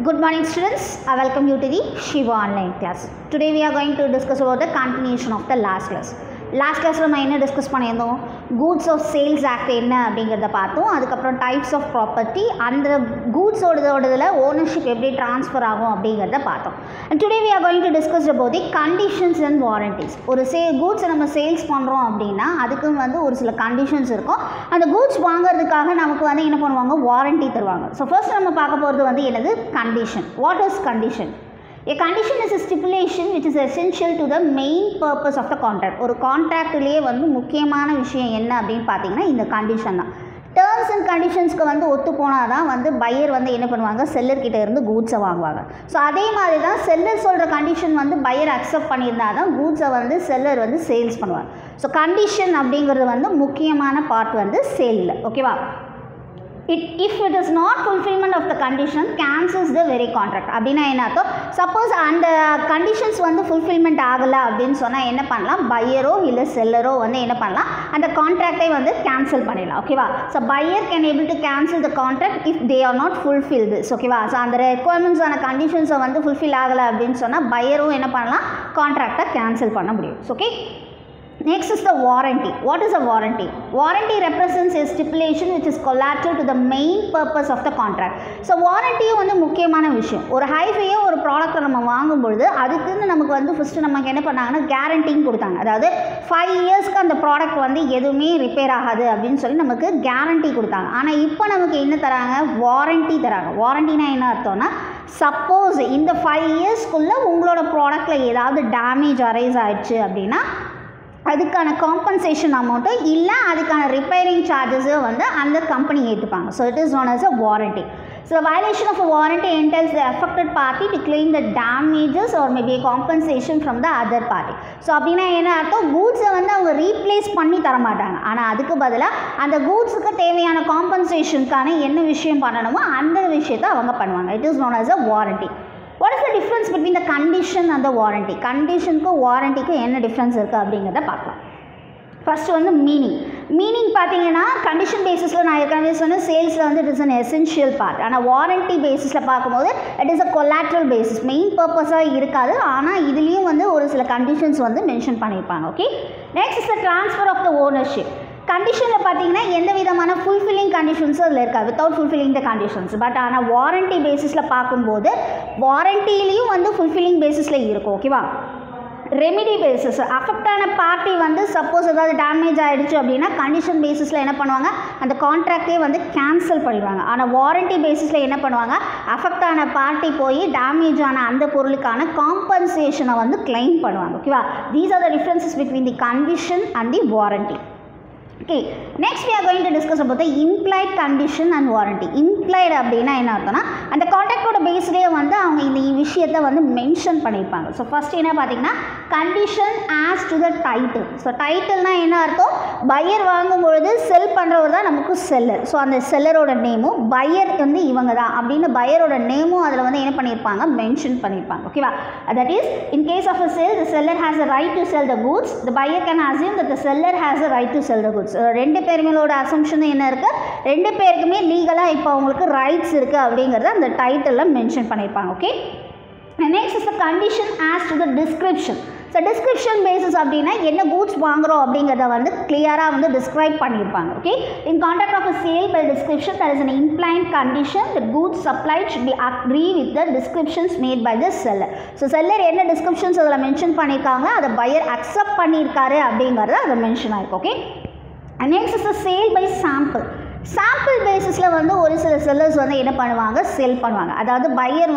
Good morning students, I welcome you to the Shiva online class. Today we are going to discuss about the continuation of the last class. Last class நம்ம என்ன discuss பண்ணியிருந்தோம், goods of sales act என்ன அப்படிங்கிறத பார்த்தோம். அதுக்கப்புறம் types of property, அந்த கூட்ஸோடதில் ownership எப்படி transfer ஆகும் அப்படிங்கிறத பார்த்தோம். And today we are going to discuss about the conditions and warranties. ஒரு கூட்ஸை நம்ம சேல்ஸ் பண்ணுறோம் அப்படின்னா அதுக்கு ஒரு சில கண்டிஷன்ஸ் இருக்கும். அந்த கூட்ஸ் வாங்குறதுக்காக நமக்கு என்ன பண்ணுவாங்க, வாரண்டி தருவாங்க. ஸோ ஃபர்ஸ்ட் நம்ம பார்க்க போகிறது என்னது, condition. What is condition? A condition is a stipulation which is essential to the main purpose of the contract. ஒரு கான்ட்ராக்ட்லேயே முக்கியமான விஷயம் என்ன அப்படின்னு பார்த்தீங்கன்னா இந்த கண்டிஷன் தான். டேர்ம்ஸ் அண்ட் கண்டிஷன்ஸ்க்கு ஒத்து போனால் தான் பையர் என்ன பண்ணுவாங்க, செல்லர்கிட்ட இருந்து கூட்ஸை வாங்குவாங்க. ஸோ அதே மாதிரி தான் செல்லர் சொல்கிற கண்டிஷன் பையர் அக்செப்ட் பண்ணியிருந்தால் தான் கூட்ஸை செல்லர் சேல்ஸ் பண்ணுவாங்க. ஸோ கண்டிஷன் அப்படிங்கிறது முக்கியமான பார்ட் சேலில். ஓகேவா? If it is not fulfillment of the condition, cancels the very contract. அப்படின்னா என்ன அர்த்தம், சப்போஸ் அந்த கண்டிஷன்ஸ் fulfillment ஆகலை அப்படின்னு சொன்னால் என்ன பண்ணலாம், பையரோ இல்லை செல்லரோ என்ன பண்ணலாம், அந்த கான்ட்ராக்டை கேன்சல் பண்ணிடலாம். ஓகேவா? So buyer can able to cancel the contract if they are not fulfil this. ஓகேவா? ஸோ அந்த ரெக்குவயர்மெண்ட்ஸான கண்டிஷன்ஸை ஃபுல்ஃபில் ஆகலை அப்படின்னு சொன்னால் பையரும் என்ன பண்ணலாம், கான்ட்ராக்டை கேன்சல் பண்ண முடியும். Okay. Next is the warranty. What is a warranty? Warranty represents a stipulation which is collateral to the main purpose of the contract. So warranty முக்கியமான விஷயம். ஒரு ஹைஃபையோ ஒரு ப்ராடக்ட்டை நம்ம வாங்கும்பொழுது அதுக்குன்னு நமக்கு ஃபஸ்ட்டு நமக்கு என்ன பண்ணாங்கன்னா கேரண்டிங் கொடுத்தாங்க. அதாவது 5 இயர்ஸ்க்கு அந்த ப்ராடக்ட் எதுவுமே ரிப்பேர் ஆகாது அப்படின்னு சொல்லி நமக்கு கேரண்டி கொடுத்தாங்க. ஆனால் இப்போ நமக்கு என்ன தராங்க, வாரண்டி தராங்க. வாரண்டினா என்ன அர்த்தம்னா, சப்போஸ் இந்த 5 இயர்ஸ்க்குள்ளே உங்களோட ப்ராடக்டில் ஏதாவது டேமேஜ் அரைஸ் ஆயிடுச்சு அப்படின்னா அதுக்கான காம்பன்சேஷன் அமௌண்ட்டோ இல்லை அதுக்கான ரிப்பேரிங் சார்ஜஸோ அந்த கம்பெனி ஏற்றுப்பாங்க. So it is known as a warranty. So the violation of a warranty entails the affected party to claim the damages or maybe a compensation from the other party. So அப்படின்னா என்ன அர்த்தம், கூட்ஸை அவங்க replace பண்ணி தரமாட்டாங்க. ஆனால் அதுக்கு பதிலாக அந்த கூட்ஸுக்கு தேவையான காம்பன்சேஷனுக்கான என்ன விஷயம் பண்ணணுமோ அந்த விஷயத்தை அவங்க பண்ணுவாங்க. It is known as a warranty. What is the difference between the condition and the warranty? கண்டிஷனுக்கும் வாரண்டிக்கும் என்ன டிஃப்ரென்ஸ் இருக்குது அப்படிங்கிறத பார்க்கலாம். ஃபஸ்ட்டு மீனிங் பார்த்தீங்கன்னா கண்டிஷன் பேசிஸில் நான் ஏற்கனவே சொன்ன சேல்ஸில் it is an essential part. ஆனால் வாரண்டி பேசிஸில் பார்க்கும்போது it is a collateral basis, main பர்பஸாக இருக்காது. ஆனால் இதுலேயும் ஒரு சில கண்டிஷன்ஸ் மென்ஷன் பண்ணியிருப்பாங்க. Okay. Next is the transfer of the ownership. கண்டிஷனில் பார்த்தீங்கன்னா எந்த விதமான ஃபுல்ஃபில்லிங் கண்டிஷன்ஸும் அதில் இருக்காது, without fulfilling the conditions. But ஆனால் வாரண்டி பேசிஸில் பார்க்கும்போது வாரண்டிலையும் ஃபுல்ஃபில்லிங் பேசிஸில் இருக்கும். ஓகேவா? ரெமிடி பேசிஸ், அஃபெக்டான பார்ட்டி சப்போஸ் ஏதாவது டேமேஜ் ஆகிடுச்சு அப்படின்னா கண்டிஷன் பேசிஸில் என்ன பண்ணுவாங்க, அந்த கான்ட்ராக்டே கேன்சல் பண்ணிடுவாங்க. ஆனால் வாரண்டி பேசிஸில் என்ன பண்ணுவாங்க, அஃபெக்டான பார்ட்டி போய் டேமேஜ் ஆன அந்த பொருளுக்கான காம்பன்சேஷனை கிளைம் பண்ணுவாங்க. ஓகேவா? These are the differences between the condition and the warranty. Okay, next we are going to discuss about the implied condition and warranty. Implied அப்படின்னா என்ன அர்த்தம்னா, அந்த கான்ட்ராக்டோட பேஸ்லேயே அவங்க இந்த விஷயத்தை மென்ஷன் பண்ணியிருப்பாங்க. ஸோ ஃபஸ்ட் என்ன பார்த்தீங்கன்னா, condition as to the title. So டைட்டில்னால் என்ன அர்த்தம், பையர் வாங்கும்பொழுது செல் பண்ணுறவர் தான் நமக்கு செல்லர். ஸோ அந்த செல்லரோட நேமும் பையர் இவங்க தான் அப்படின்னு பையரோட நேமும் அதில் என்ன பண்ணியிருப்பாங்க, மென்ஷன் பண்ணியிருப்பாங்க. ஓகேவா? That is in case of a sale, the seller has a right to sell the goods, the buyer can assume that the seller has a right to sell the goods. ரெண்டு பேருங்களோட assumption என்ன இருக்குது, ரெண்டு பேருக்குமே லீகலாக இப்போ அவங்களுக்கு rights இருக்குது அப்படிங்கிறத அந்த டைட்டிலில் மென்ஷன் பண்ணியிருப்பாங்க. Okay. Next is the condition as to the description. So description basis அப்படின்னா என்ன கூட்ஸ் வாங்குகிறோம் அப்படிங்கிறத கிளியராக டிஸ்கிரைப் பண்ணியிருப்பாங்க. Okay. In contract of a sale by description there is an implied condition that goods supplied should be agree with the descriptions made by the seller. So seller என்ன descriptions அதில் mention பண்ணியிருக்காங்க அதை buyer accept பண்ணியிருக்காரு அப்படிங்கிறத அதை mention ஆகிருக்கு. Okay. Next is the sale by sample. Sample பேசிஸில் ஒரு சில செல்லர்ஸ் என்ன பண்ணுவாங்க, செல் பண்ணுவாங்க. அதாவது பையர்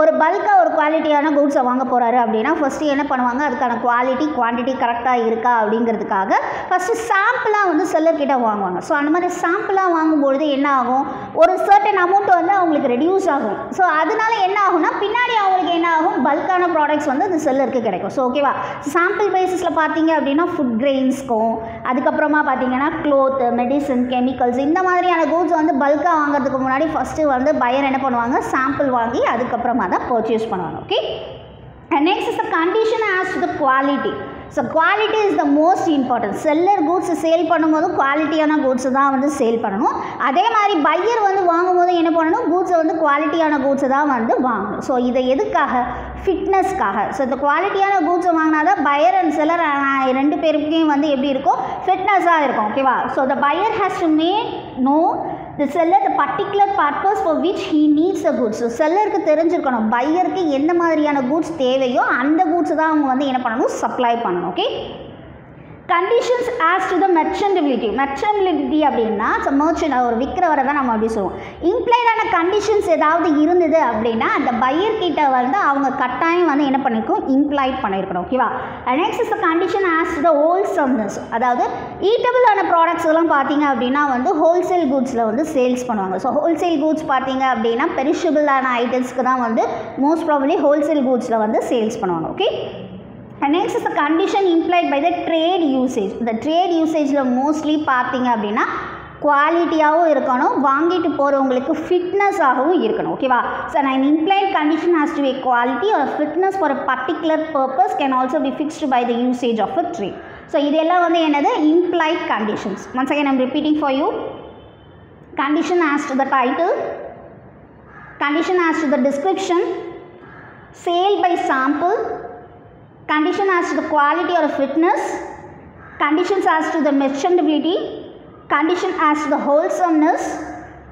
ஒரு பல்காக ஒரு குவாலிட்டியான கூட்ஸை வாங்க போகிறாரு அப்படின்னா ஃபஸ்ட்டு என்ன பண்ணுவாங்க, அதுக்கான குவான்டிட்டி கரெக்டாக இருக்கா அப்படிங்கிறதுக்காக ஃபஸ்ட்டு சாம்பிளாக செல்லர்கிட்ட வாங்குவாங்க. ஸோ அந்த மாதிரி சாம்பிளாக வாங்கும்பொழுது என்ன ஆகும், ஒரு சர்டன் அமௌண்ட் அவங்களுக்கு ரெடியூஸ் ஆகும். ஸோ அதனால என்ன ஆகும்னா பின்னாடி அவங்களுக்கு என்ன ஆகும், பல்கான ப்ராடக்ட்ஸ் அந்த செல்லருக்கு கிடைக்கும். ஸோ ஓகேவா? சாம்பிள் பேசிஸில் பார்த்தீங்க அப்படின்னா ஃபுட் கிரெயின்ஸ்க்கும் அதுக்கப்புறமா பார்த்தீங்கன்னா க்ளோத், மெடிசன், கெமிக்கல்ஸ் இந்த மாதிரியான கூட்ஸ் பல்காக வாங்குறதுக்கு முன்னாடி ஃபஸ்ட்டு பையர் என்ன பண்ணுவாங்க, சாம்பிள் வாங்கி அதுக்கப்புறமா தான் பர்ச்சேஸ் பண்ணுவாங்க. Okay. Next is the condition as to the quality. So quality is the most important. Seller goods sale பண்ணும்போது குவாலிட்டியான கூட்ஸ் தான் வந்து சேல் பண்ணணும். அதே மாதிரி பையர் வந்து வாங்கும்போது என்ன பண்ணணும், கூட்ஸை வந்து குவாலிட்டியான கூட்ஸை தான் வந்து வாங்கணும். ஸோ இதை எதுக்காக, ஃபிட்னஸ்க்காக. ஸோ இந்த குவாலிட்டியான கூட்ஸை வாங்கினா தான் பையர் அண்ட் செல்லர் ரெண்டு பேருக்கும் வந்து எப்படி இருக்கும், ஃபிட்னஸாக இருக்கும். ஓகேவா. So the buyer has to make no the seller the particular purpose for which he needs the goods. So செல்லருக்கு தெரிஞ்சிருக்கணும் பையருக்கு எந்த மாதிரியான கூட்ஸ் தேவையோ அந்த கூட்ஸ் தான் அவங்க வந்து என்ன பண்ணணும், சப்ளை பண்ணணும். Okay. Conditions as to the merchantability. Merchantability அப்படின்னா மர்ச்சன்ட் ஒரு விற்கிறவரை தான் நம்ம அப்படி சொல்லுவோம். இம்ப்ளைடான கண்டிஷன்ஸ் ஏதாவது இருந்தது அப்படின்னா அந்த பையர்கிட்ட வந்து அவங்க கட்டாயம் வந்து என்ன பண்ணியிருக்கோம், இம்ப்ளைட் பண்ணியிருக்கணும். ஓகேவா. Next is the condition as to the wholesomeness. அதாவது ஈட்டபிளான ப்ராடக்ட்ஸ் எல்லாம் பார்த்தீங்க அப்படின்னா வந்து ஹோல்சேல் கூட்ஸில் வந்து சேல்ஸ் பண்ணுவாங்க. ஸோ ஹோல்சேல் கூட்ஸ் பார்த்தீங்க அப்படின்னா பெரிஷபிளான ஐட்டம்ஸ்க்கு தான் வந்து மோஸ்ட் ப்ராபப்லி ஹோல்சேல் கூட்ஸில் வந்து சேல்ஸ் பண்ணுவாங்க. Okay. And next is the condition implied by the trade usage. The trade usageல மோஸ்ட்லி பார்த்தீங்க அப்படின்னா குவாலிட்டியாகவும் இருக்கணும், வாங்கிட்டு போகிறவங்களுக்கு ஃபிட்னஸாகவும் இருக்கணும். ஓகேவா. So an implied condition has to be quality or fitness for a particular purpose can also be fixed by the usage of a trade. So இதெல்லாம் வந்து என்னது, implied conditions. Once again I am repeating for you. Condition as to the title, condition as to the description, sale by sample, condition as to the quality or fitness, conditions as to the merchantability, condition as to the wholesomeness,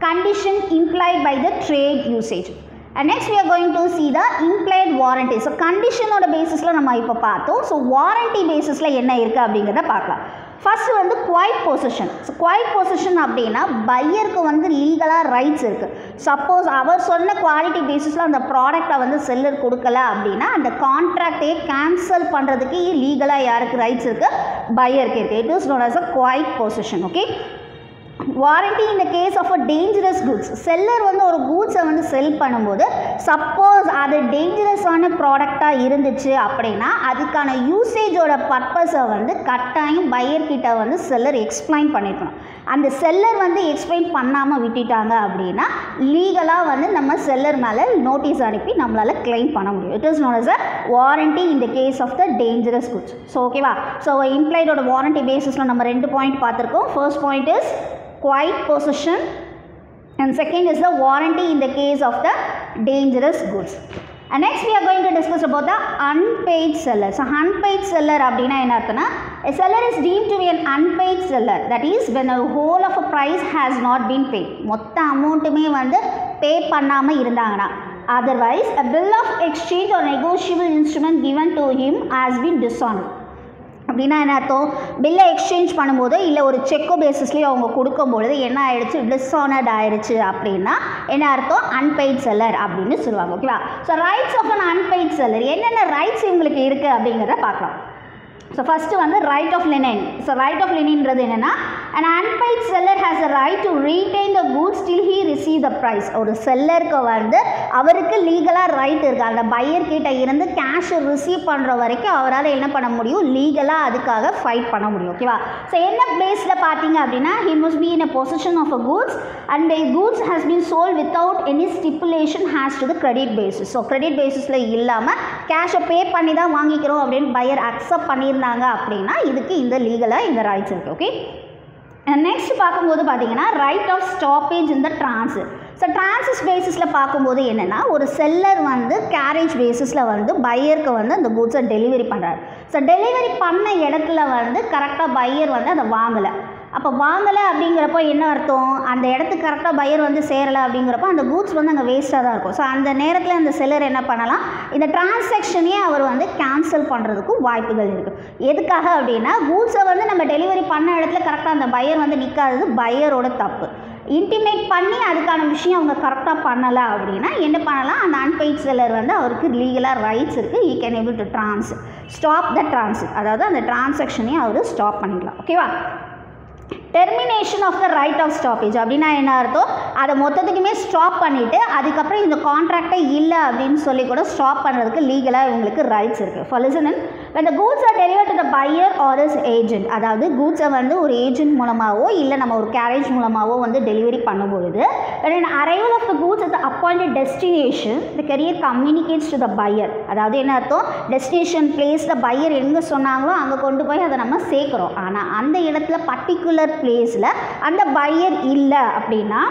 condition implied by the trade usage. And next we are going to see the implied warranty. So condition oda basis la nama ipo paathom. So warranty basis la enna irukku abingadha paakalam. First வந்து quiet possession. So quiet possession அப்படின்னா பையருக்கு வந்து லீகலாக rights இருக்குது. Suppose அவர் சொன்ன quality பேசிஸில் அந்த ப்ராடக்டை வந்து செல்லர் கொடுக்கல அப்படின்னா அந்த கான்ட்ராக்டே கேன்சல் பண்ணுறதுக்கு லீகலாக யாருக்கு ரைட்ஸ் இருக்குது, பையருக்கு இருக்குது. It is known as a quiet position. Okay. Warranty in the case of a dangerous goods. Seller வந்து ஒரு கூட்ஸை வந்து செல் பண்ணும்போது சப்போஸ் அது டேஞ்சரஸான ப்ராடக்டாக இருந்துச்சு அப்படின்னா அதுக்கான யூசேஜோட பர்பஸை வந்து கட்டாயம் பையர்கிட்ட வந்து செல்லர் எக்ஸ்பிளைன் பண்ணியிருக்கணும். அந்த செல்லர் வந்து எக்ஸ்பிளைன் பண்ணாமல் விட்டுட்டாங்க அப்படின்னா லீகலாக வந்து நம்ம செல்லர் மேலே நோட்டீஸ் அனுப்பி நம்மளால் கிளைம் பண்ண முடியும். It is known as a warranty in the case of the dangerous goods. So ஓகேவா. ஸோ இம்ப்ளைடோட வாரண்டி பேசிஸில் நம்ம 2 பாயிண்ட் பார்த்துருக்கோம். First point is quiet possession and second is the warranty in the case of the dangerous goods. And next we are going to discuss about the unpaid seller. So unpaid seller அப்படினா என்ன அர்த்தம்னா a seller is deemed to be an unpaid seller, that is when a whole of a price has not been paid. மொத்த அமௌண்ட்டுமே வந்து பே பண்ணாமல் இருந்தாங்கன்னா, otherwise a bill of exchange or negotiable instrument given to him has been dishonored. அப்படின்னா என்ன அர்த்தம், பில்லை exchange பண்ணும்போது இல்லை ஒரு செக்கோ பேசிஸ்லேயே அவங்க கொடுக்கும்பொழுது என்ன ஆகிடுச்சு, டிஸ்ஆனர்ட் ஆகிடுச்சு அப்படின்னா என்ன அர்த்தம், அன்பெய்ட் செல்லர் அப்படின்னு சொல்லுவாங்க. ஓகேவா. So rights of an unpaid seller, என்னென்ன ரைட்ஸ் இவங்களுக்கு இருக்குது அப்படிங்கிறத பார்க்கலாம். ஸோ ஃபஸ்ட்டு வந்து right of lien. So right of லினன்றது என்னென்னா, an unpaid seller has a right to retain the goods till he receive the price. ஒரு செல்லருக்கு வந்து அவருக்கு லீகலாக ரைட் இருக்குது. அந்த பையர் கிட்ட இருந்து கேஷ் ரிசீவ் பண்ணுற வரைக்கும் அவரால் என்ன பண்ண முடியும், லீகலாக அதுக்காக ஃபைட் பண்ண முடியும். ஓகேவா. ஸோ என்ன பிளேஸில் பார்த்தீங்க அப்படின்னா, he must be in a possession of a goods and the goods has been sold without any stipulation has to the credit basis. So credit பேசிஸில் இல்லாமல் கேஷை பே பண்ணி தான் வாங்கிக்கிறோம் அப்படின்னு பையர் அக்செப்ட் பண்ணியிருந்தாங்க அப்படின்னா இதுக்கு இந்த லீகலாக இந்த ரைட்ஸ் இருக்குது. ஓகே. நெக்ஸ்ட் பார்க்கும்போது பார்த்தீங்கன்னா ரைட் ஆஃப் ஸ்டாப்பேஜ் இந்த டிரான்சிட். ஸோ டிரான்சிட் பேசிஸில் பார்க்கும்போது என்னென்னா, ஒரு செல்லர் வந்து கேரேஜ் பேசிஸில் வந்து பையருக்கு வந்து அந்த கூட்ஸை டெலிவரி பண்ணுறாரு. ஸோ டெலிவரி பண்ண இடத்துல வந்து கரெக்டாக பையர் வந்து அதை வாங்கலை. அப்போ வாங்கலை அப்படிங்கிறப்போ என்ன அர்த்தம், அந்த இடத்துக்கு கரெக்டாக பையர் வந்து சேரலை அப்படிங்கிறப்போ அந்த கூட்ஸ் வந்து அங்கே வேஸ்ட்டாக தான் இருக்கும். ஸோ அந்த நேரத்தில் அந்த செல்லர் என்ன பண்ணலாம், இந்த டிரான்சாக்ஷனையே அவர் வந்து கேன்சல் பண்ணுறதுக்கும் வாய்ப்புகள் இருக்குது. எதுக்காக அப்படின்னா, கூட்ஸை வந்து நம்ம டெலிவரி பண்ண இடத்துல கரெக்டாக அந்த பையர் வந்து நிற்காதது பையரோட தப்பு. இன்டிமேட் பண்ணி அதுக்கான விஷயம் அவங்க கரெக்டாக பண்ணலை அப்படின்னா என்ன பண்ணலாம், அந்த அன்பெய்ட் செல்லர் வந்து அவருக்கு லீகலாக ரைட்ஸ் இருக்குது. He can able to stop the transit, அதாவது அந்த டிரான்சாக்ஷனையும் அவர் ஸ்டாப் பண்ணிக்கலாம். ஓகேவா. Termination of the right of stoppage அப்படின்னா என்ன அர்த்தம், அதை மொத்தத்துக்குமே ஸ்டாப் பண்ணிவிட்டு அதுக்கப்புறம் இந்த கான்ட்ராக்டே இல்லை அப்படின்னு சொல்லி கூட ஸ்டாப் பண்ணுறதுக்கு லீகலாக இவங்களுக்கு ரைட்ஸ் இருக்குது. For listen, when the goods are delivered to the buyer or his agent, அதாவது கூட்ஸை வந்து ஒரு ஏஜென்ட் மூலமாகவோ இல்லை நம்ம ஒரு கேரேஜ் மூலமாகவோ வந்து டெலிவரி பண்ணும்பொழுது when an arrival of the goods at the appointed destination, the carrier communicates to the buyer. அதாவது என்ன அர்த்தம், டெஸ்டினேஷன் பிளேஸ் த பையர் எங்கே சொன்னாங்களோ அங்கே கொண்டு போய் அதை நம்ம சேர்க்குறோம். ஆனால் அந்த இடத்துல பர்டிகுலர் பிளேஸில் அந்த பையர் இல்லை அப்படின்னா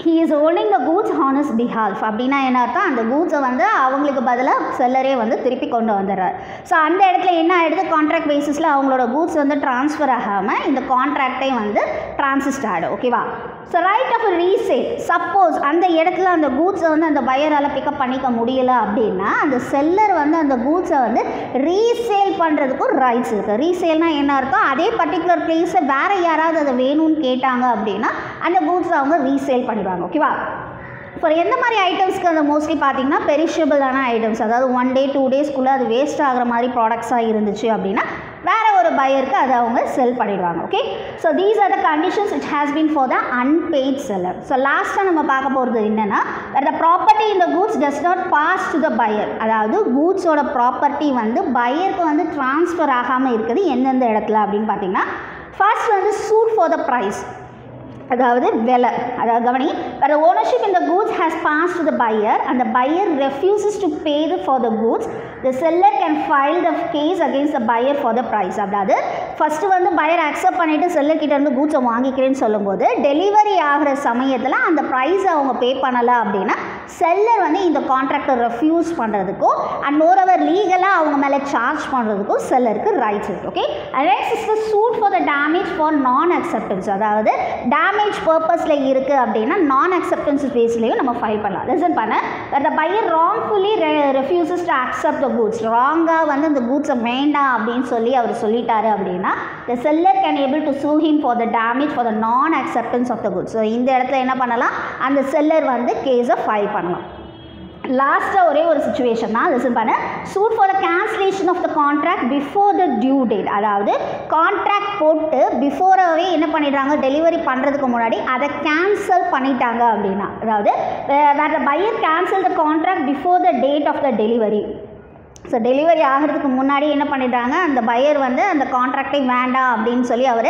he is holding the goods on his behalf. அப்படின்னா என்ன அர்த்தம், அந்த கூட்ஸை வந்து அவங்களுக்கு பதிலாக செல்லரே வந்து திருப்பி கொண்டு வந்துடுறார். ஸோ அந்த இடத்துல என்ன ஆகிடுது, கான்ட்ராக்ட் பேசிஸில் அவங்களோட கூட்ஸ் வந்து ட்ரான்ஸ்ஃபர் ஆகாமல் இந்த கான்ட்ராக்டே வந்து டிரான்சிஸ்ட் ஆகிடும். ஓகேவா? So right of resale, suppose அந்த இடத்துல அந்த கூட்ஸை வந்து அந்த பையரால் பிக்கப் பண்ணிக்க முடியலை அப்படின்னா அந்த செல்லர் வந்து அந்த கூட்ஸை வந்து ரீசேல் பண்ணுறதுக்கும் ரைட்ஸ் இருக்குது. ரீசேல்னால் என்ன அர்த்தம், அதே பர்டிகுலர் பிளேஸை வேறு யாராவது அதை வேணும்னு கேட்டாங்க அப்படின்னா அந்த கூட்ஸை அவங்க ரீசேல் பண்ணிடுவாங்க. ஓகேவா? ஃபார் எந்த மாதிரி ஐட்டம்ஸ்க்கு அது மோஸ்ட்லி பார்த்தீங்கன்னா பெரிஷபிளான ஐட்டம்ஸ், அதாவது 1 day 2 daysக்குள்ளே அது வேஸ்ட் ஆகிற மாதிரி ப்ராடக்ட்ஸாக இருந்துச்சு அப்படின்னா வேறு ஒரு பையருக்கு அதை அவங்க செல் பண்ணிடுவாங்க. Okay, so these are the conditions which has been for the unpaid seller. So லாஸ்ட்டாக நம்ம பார்க்க போகிறது என்னென்னா, the property in the goods does not pass to the buyer. அதாவது கூட்ஸோட ப்ராப்பர்ட்டி வந்து பையருக்கு வந்து ட்ரான்ஸ்ஃபர் ஆகாமல் இருக்குது எந்தெந்த இடத்துல அப்படின்னு பார்த்தீங்கன்னா, ஃபர்ஸ்ட் வந்து சூட் ஃபார் த ப்ரைஸ், அதாவது விலை. அதாவது கவனி, the ownership in the goods has passed to the buyer and the buyer refuses to pay for the goods, the seller can file the case against the buyer for the price. அதாவது first வந்து pier accept பண்ணிவிட்டு seller கிட்ட இருந்து கூட்ஸை வாங்கிக்கிறேன்னு சொல்லும்போது delivery ஆகிற சமயத்தில் அந்த ப்ரைஸை அவங்க பே பண்ணலை அப்படின்னா செல்லர் வந்து இந்த கான்ட்ராக்டை ரெஃப்யூஸ் பண்ணுறதுக்கும் அண்ட் மோரோவர் லீகலாக அவங்க மேலே சார்ஜ் பண்ணுறதுக்கும் செல்லருக்கு ரைட்ஸ் இருக்குது. Okay, next is the suit for the damage for non acceptance. அதாவது டேமேஜ் பர்பஸில் இருக்குது அப்படின்னா நான் அக்செப்டன்ஸ் பேஸ்லேயும் நம்ம ஃபைல் பண்ணலாம். லிசன் பண்ண, the buyer wrongfully refuses to accept the goods, ராங்காக வந்து இந்த கூட்ஸை வேண்டாம் அப்படின்னு சொல்லி அவர் சொல்லிட்டாரு அப்படின்னா the seller can able to sue him for the damage for the non acceptance of the goods. So இந்த இடத்துல என்ன பண்ணலாம், அந்த செல்லர் வந்து கேஸை ஃபைல் பண்ணலாம். லாஸ்ட்டாக ஒரே ஒரு சுச்சுவேஷன் தான், லிசன் பண்ண, suit for the cancellation of the contract before the due date. அதாவது கான்ட்ராக்ட் போட்டு பிஃபோராகவே என்ன பண்ணிடுறாங்க, டெலிவரி பண்ணுறதுக்கு முன்னாடி அதை கேன்சல் பண்ணிட்டாங்க அப்படின்னா, அதாவது வேறு buyer cancel the contract before the date of the delivery. So delivery ஆகிறதுக்கு முன்னாடி என்ன பண்ணிட்டாங்க, அந்த பையர் வந்து அந்த கான்ட்ராக்டை வேண்டாம் அப்படின்னு சொல்லி அவர்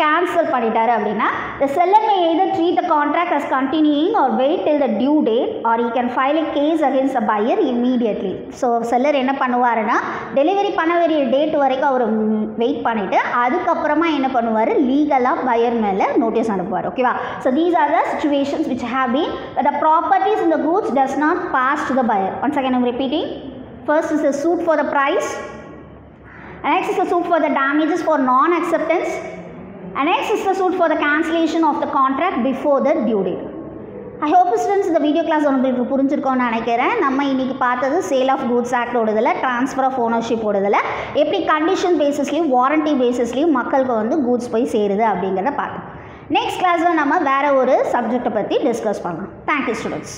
கேன்சல் பண்ணிட்டாரு அப்படின்னா the seller may either treat the contract as continuing or wait till the due date or he can file a case against the buyer immediately. So seller என்ன பண்ணுவாருன்னா டெலிவரி பண்ண வேண்டிய டேட் வரைக்கும் அவர் வெயிட் பண்ணிவிட்டு அதுக்கப்புறமா என்ன பண்ணுவார், லீகலாக பையர் மேலே நோட்டீஸ் அனுப்புவார். ஓகேவா? So these are the situations which have been that the properties in the goods does not pass to the buyer. Once again I'm repeating. First is the suit for the price, and next is the suit for the damages for non-acceptance, and next is the suit for the cancellation of the contract before the due date. I hope students இந்த video class உங்களுக்கு புரிஞ்சிருக்கோன்னு நினைக்கிறேன். நம்ம இன்றைக்கி பார்த்தது sale of goods act ஓடுதில், transfer of ownership ஓடுதில் எப்படி கண்டிஷன் பேசிஸ்லையும் வாரண்ட்டி பேசிஸ்லையும் மக்களுக்கு வந்து கூட்ஸ் போய் சேருது அப்படிங்கிறத பார்த்தோம். நெக்ஸ்ட் கிளாஸில் நம்ம வேறு ஒரு சப்ஜெக்டை பற்றி டிஸ்கஸ் பண்ணலாம். Thank you students.